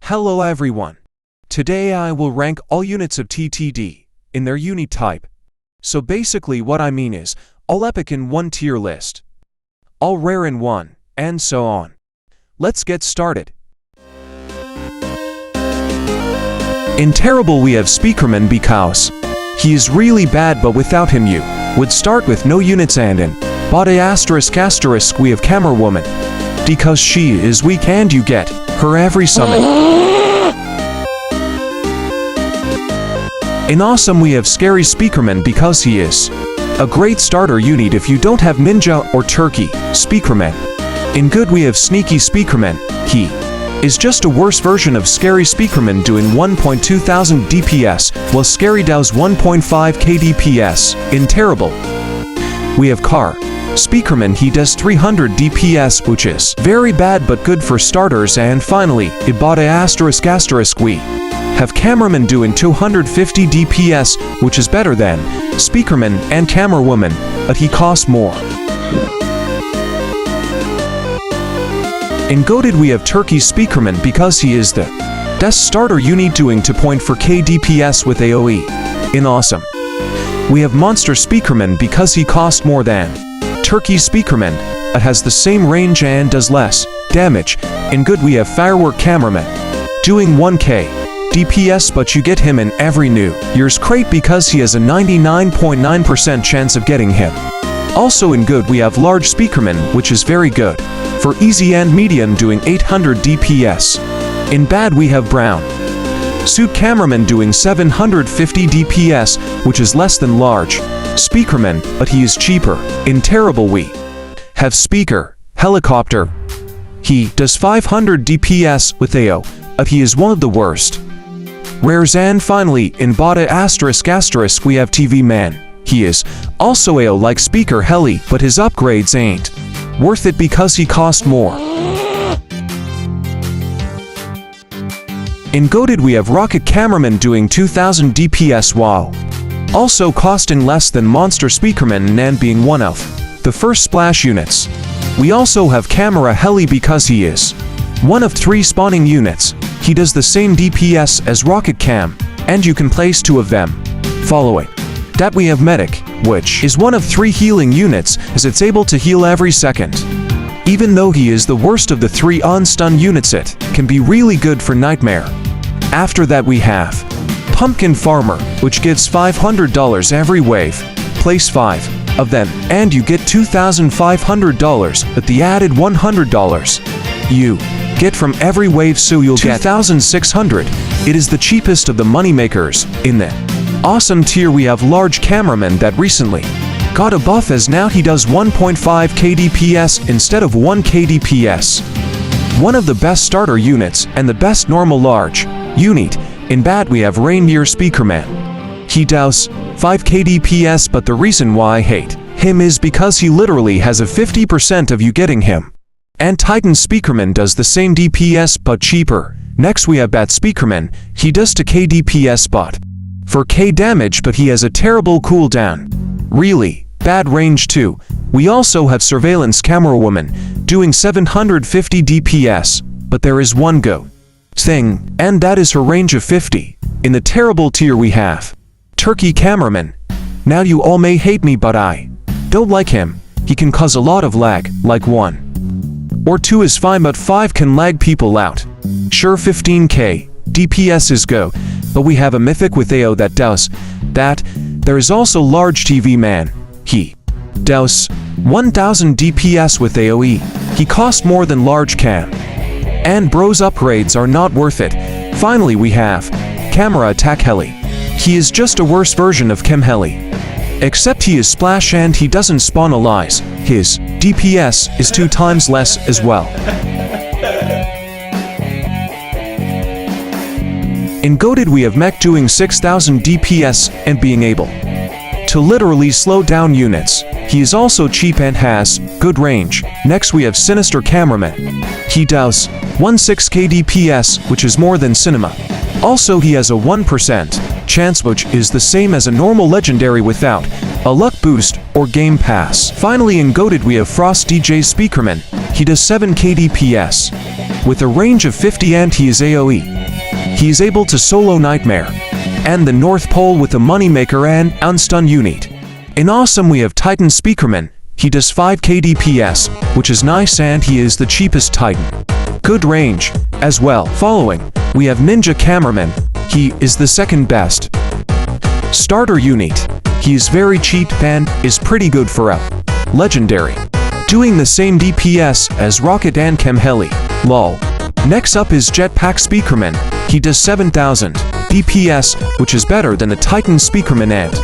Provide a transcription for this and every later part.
Hello everyone. Today I will rank all units of TTD in their unit type. So basically what I mean is, all epic in one tier list, all rare in one, and so on. Let's get started. In terrible we have Speakerman because he is really bad, but without him you would start with no units, and in body *** we have Camera Woman because she is weak and you get her every summon. In awesome we have Scary Speakerman because he is a great starter unit if you don't have Ninja or Turkey Speakerman. In good we have Sneaky Speakerman. He is just a worse version of Scary Speakerman, doing 1,200 DPS while Scary does 1.5k DPS. In terrible we have Car Speakerman. He does 300 DPS, which is very bad but good for starters. And finally, Ibada *** we have Cameraman doing 250 DPS, which is better than Speakerman and Camera Woman, but he costs more. In goated we have Turkey Speakerman because he is the best starter unit, doing 2.4k DPS with AoE. In awesome we have Monster Speakerman because he costs more than Turkey Speakerman, but has the same range and does less damage. In good we have Firework Cameraman doing 1k DPS, but you get him in every New Year's crate because he has a 99.9% chance of getting him. Also in good we have Large Speakerman, which is very good for easy and medium, doing 800 DPS. In bad we have Brown Suit Cameraman doing 750 DPS, which is less than Large Speakerman, but he is cheaper. In terrible we have Speaker Helicopter. He does 500 DPS with AO, but he is one of the worst rares. And finally, in Bada *** we have TV Man. He is also AO like Speaker Heli, but his upgrades ain't worth it because he cost more. In goated we have Rocket Cameraman doing 2000 DPS while also costing less than Monster Speakerman and being one of the first splash units. We also have Camera Heli because he is one of 3 spawning units. He does the same DPS as Rocket Cam, and you can place 2 of them. Following that we have Medic, which is one of 3 healing units, as it's able to heal every second. Even though he is the worst of the 3 on-stun units, it can be really good for Nightmare. After that we have Pumpkin Farmer, which gives $500 every wave. Place 5 of them, and you get $2,500, but the added $100 you get from every wave, so you'll get 2,600. It is the cheapest of the moneymakers. In the awesome tier we have Large Cameraman that recently got a buff, as now he does 1.5k DPS instead of 1k DPS. One of the best starter units and the best normal large unit. In bad we have Reindeer Speakerman. He does 5k DPS, but the reason why I hate him is because he literally has a 50% of you getting him. And Titan Speakerman does the same DPS but cheaper. Next we have Bat Speakerman. He does 2k DPS but for k damage, but he has a terrible cooldown. Really bad range too. We also have Surveillance Camera Woman doing 750 DPS, but there is one go thing, and that is her range of 50. In the terrible tier we have Turkey Cameraman. Now you all may hate me, but I don't like him. He can cause a lot of lag, like 1 or 2 is fine, but 5 can lag people out. Sure, 15k DPS is go, but we have a mythic with AO that does that. There is also Large TV Man. He does 1000 DPS with AoE. He costs more than Large Cam. And Bro's upgrades are not worth it. Finally we have Camera Attack Heli. He is just a worse version of Chem Heli. Except he is splash and he doesn't spawn allies. His DPS is 2 times less as well. In Goated we have Mech doing 6000 DPS and being able to literally slow down units. He is also cheap and has good range. Next we have Sinister Cameraman. He does 16k DPS, which is more than Cinema. Also he has a 1% chance, which is the same as a normal legendary without a luck boost or game pass. Finally in Goated we have Frost DJ Speakerman. He does 7k DPS with a range of 50 and he is AoE. He is able to solo Nightmare and the North Pole with a Moneymaker and Unstun unit. In Awesome we have Titan Speakerman. He does 5k DPS, which is nice and he is the cheapest Titan. Good range as well. Following, we have Ninja Cameraman. He is the second best starter unit. He is very cheap and is pretty good for a legendary, doing the same DPS as Rocket and Chemheli. Lol. Next up is Jetpack Speakerman. He does 7000 DPS, which is better than the Titan Speakerman and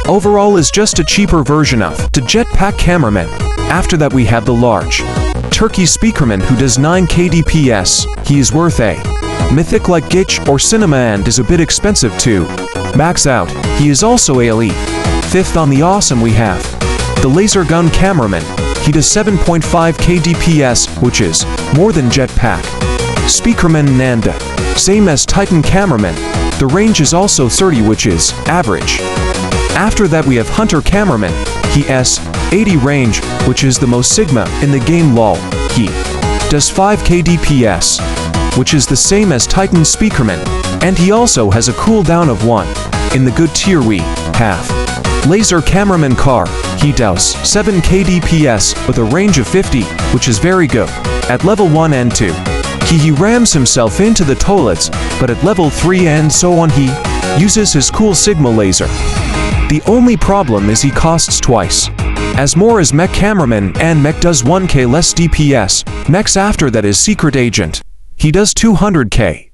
overall is just a cheaper version of the Jetpack Cameraman. After that we have the large Turkey Speakerman who does 9k DPS. He is worth a mythic like Gitch or Cinema and is a bit expensive too. Max out. He is also AoE. Fifth on the Awesome we have the Laser Gun Cameraman. He does 7.5k DPS, which is more than Jetpack Speakerman Nanda. Same as Titan Cameraman. The range is also 30, which is average. After that we have Hunter Cameraman. He has 80 range, which is the most Sigma in the game. Lol. He does 5k DPS, which is the same as Titan Speakerman, and he also has a cooldown of 1. In the good tier we have Laser Cameraman Car. He does 7k DPS with a range of 50, which is very good. At level 1 and 2, he rams himself into the toilets, but at level 3 and so on he uses his cool Sigma laser. The only problem is he costs twice as more as Mech Cameraman, and Mech does 1k less DPS. Next after that is Secret Agent. He does 200k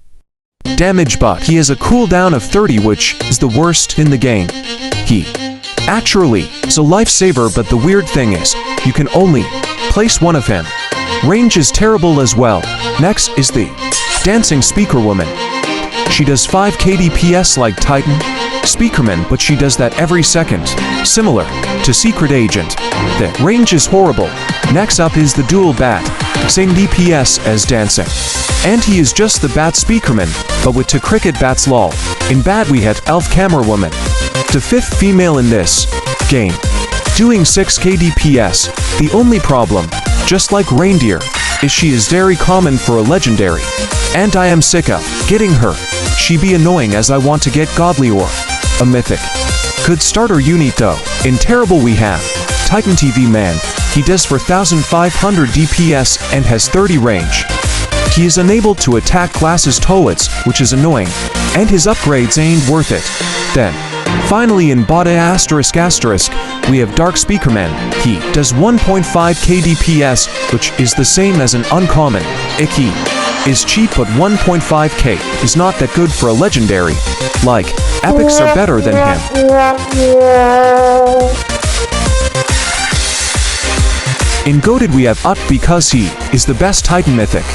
damage, but he has a cooldown of 30, which is the worst in the game. He actually is a lifesaver, but the weird thing is you can only place one of him. Range is terrible as well. Next is the Dancing Speaker Woman. She does 5k DPS like Titan Speakerman, but she does that every second, similar to Secret Agent. The range is horrible. Next up is the Dual Bat, same DPS as Dancing, and he is just the Bat Speakerman, but with 2 cricket bats. Lol. In Bat we have Elf Camera Woman, the 5th female in this game, doing 6k DPS. The only problem, just like Reindeer, is she is very common for a legendary, and I am sick of getting her. She be annoying as I want to get Godly or a mythic. Good starter unit though. In Terrible we have Titan TV Man. He does 4500 DPS and has 30 range. He is unable to attack Glass's toilets, which is annoying, and his upgrades ain't worth it. Then, finally in Bada ***, we have Dark Speakerman. He does 1.5k DPS, which is the same as an uncommon. He is cheap, but 1.5k is not that good for a legendary. Like, epics are better than him. In Goated we have Ut because he is the best Titan Mythic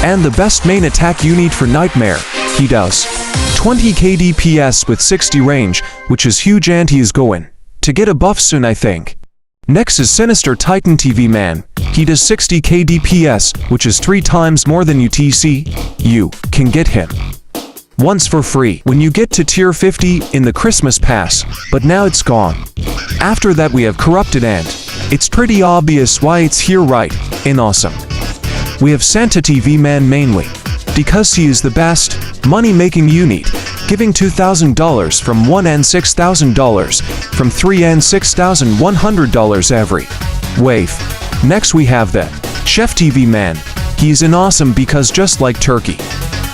and the best main attack unit for Nightmare. He does 20k DPS with 60 range, which is huge, and he is going to get a buff soon, I think. Next is Sinister Titan TV Man. He does 60k DPS, which is 3 times more than UTC. You can get him once for free when you get to tier 50 in the Christmas pass, but now it's gone. After that we have Corrupted, and it's pretty obvious why it's here, right? In Awesome we have Santa TV Man mainly because he is the best money-making unit, giving $2,000 from 1 and $6,000 from 3 and $6,100 every wave. Next we have the Chef TV Man. He's an Awesome because just like Turkey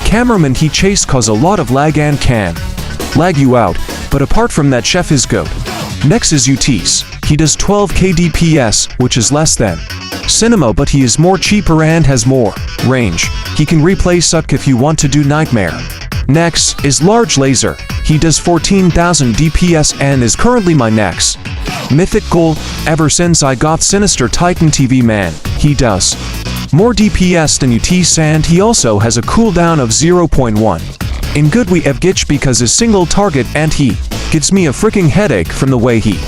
Cameraman, he chase cause a lot of lag and can lag you out, but apart from that, Chef is good. Next is Utis. He does 12k DPS, which is less than Cinema, but he is more cheaper and has more range. He can replay Suck if you want to do Nightmare. Next is Large Laser. He does 14,000 DPS and is currently my next mythic goal ever since I got Sinister Titan TV man. He does more DPS than UTs and he also has a cooldown of 0.1. In good we have Gitch because his single target and he gives me a freaking headache from the way he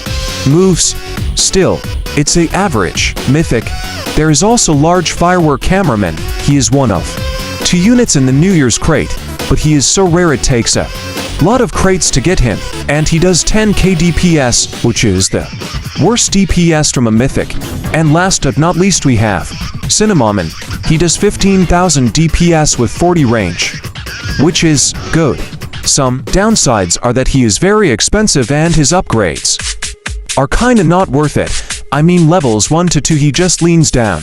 moves. Still, it's a average mythic. There is also large firework cameraman. He is one of 2 units in the New Year's crate, but he is so rare it takes a lot of crates to get him, and he does 10k DPS, which is the worst DPS from a mythic. And last but not least we have Cinnamon. He does 15,000 DPS with 40 range, which is good. Some downsides are that he is very expensive and his upgrades are kinda not worth it. I mean levels 1 to 2 he just leans down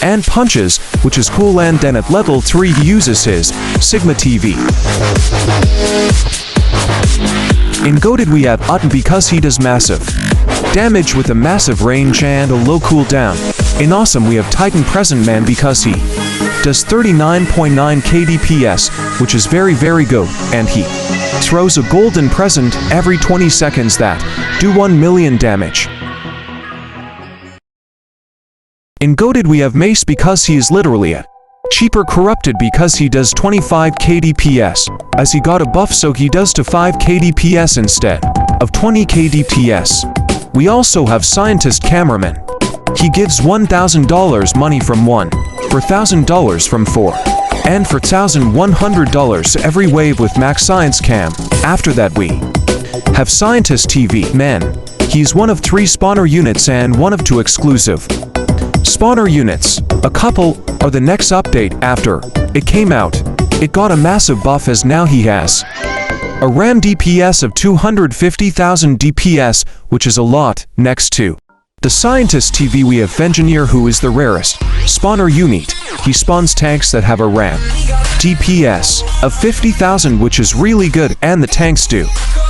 and punches, which is cool, and then at level 3 he uses his Sigma TV. In goated we have Utton because he does massive damage with a massive range and a low cooldown. In awesome we have Titan Present Man because he does 39.9k DPS, which is very good, and he throws a golden present every 20 seconds that do 1 million damage. In goated we have Mace because he is literally a cheaper corrupted because he does 25k DPS, as he got a buff so he does to 5k DPS instead of 20k DPS. We also have Scientist Cameraman. He gives $1,000 money from 1, for $1,000 from 4, and for $1,100 every wave with Max Science Cam. After that we have Scientist TV man. He's one of 3 spawner units and one of 2 exclusive spawner units. A couple are the next update after it came out. It got a massive buff as now he has a RAM DPS of 250,000 DPS, which is a lot. Next to the Scientist TV we have Engineer, who is the rarest spawner unit. He spawns tanks that have a RAM DPS of 50,000, which is really good, and the tanks do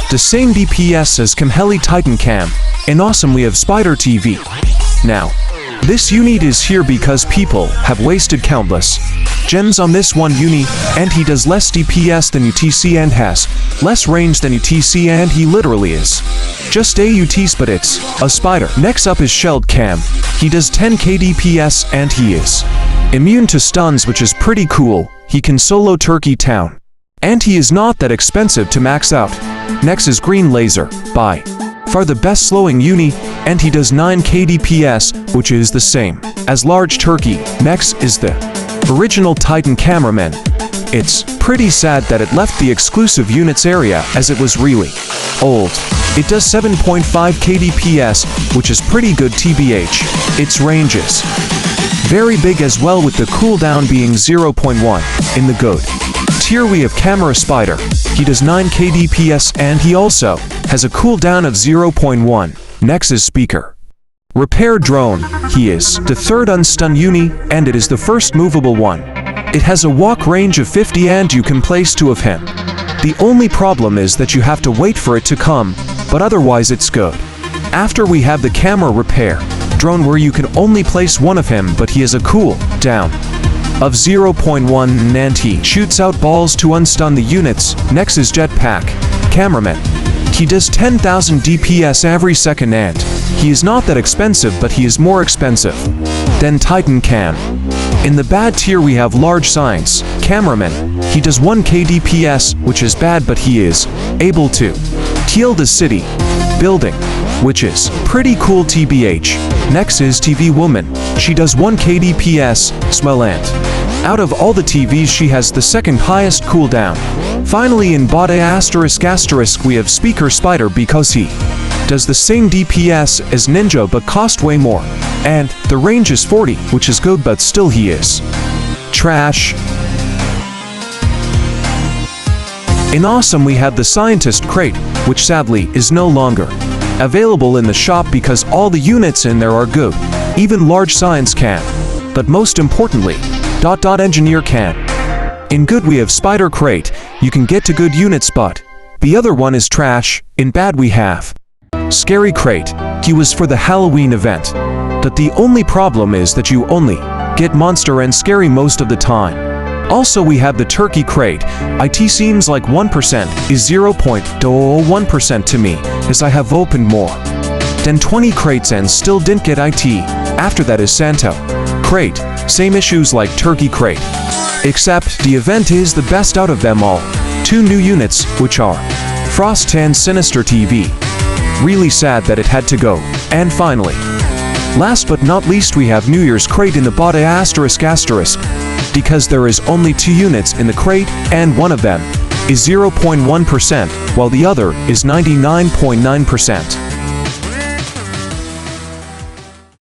the same DPS as Camheli Titan Cam. In awesome we have Spider TV. Now, this unit is here because people have wasted countless gems on this one unit, and he does less DPS than UTC and has less range than UTC, and he literally is just a UTC, but it's a spider. Next up is Shelled Cam. He does 10k DPS and he is immune to stuns, which is pretty cool. He can solo Turkey Town, and he is not that expensive to max out. Next is Green Laser, by far the best slowing uni, and he does 9k DPS, which is the same as Large Turkey. Next is the original Titan Cameraman. It's pretty sad that it left the exclusive units area as it was really old. It does 7.5k DPS, which is pretty good TBH. Its range is very big as well, with the cooldown being 0.1. In the GOAT tier we have Camera Spider. He does 9k DPS and he also has a cooldown of 0.1. Next is Speaker Repair Drone. He is the 3rd unstun uni, and it is the first movable one. It has a walk range of 50 and you can place 2 of him. The only problem is that you have to wait for it to come, but otherwise it's good. After we have the Camera Repair Drone, where you can only place 1 of him, but he has a cool down of 0.1 and he shoots out balls to unstun the units. Next is Jetpack Cameraman. He does 10,000 DPS every second and he is not that expensive, but he is more expensive than Titan Cam. In the bad tier we have Large Science Cameraman. He does 1k DPS, which is bad, but he is able to heal the city building, which is pretty cool TBH. Next is TV Woman. She does 1k DPS, swell, and out of all the TVs she has the 2nd highest cooldown. Finally, in bot *** we have Speaker Spider because he does the same DPS as Ninja but cost way more, and the range is 40, which is good, but still he is trash. In awesome we have the Scientist Crate, which sadly is no longer available in the shop because all the units in there are good, even Large Science Cam, but most importantly, Engineer Cam. In good we have Spider Crate. You can get to good units, but the other one is trash. In bad we have Scary Crate. He was for the Halloween event, but the only problem is that you only get Monster and Scary most of the time. Also we have the turkey crate. It seems like 1% is 0.01% to me, as I have opened more than 20 crates and still didn't get it. After that is Santo crate, same issues like turkey crate. Except the event is the best out of them all. 2 new units, which are Frost and Sinister TV. Really sad that it had to go. And finally, last but not least, we have New Year's crate in the bot ***, because there is only 2 units in the crate, and one of them is 0.1%, while the other is 99.9%.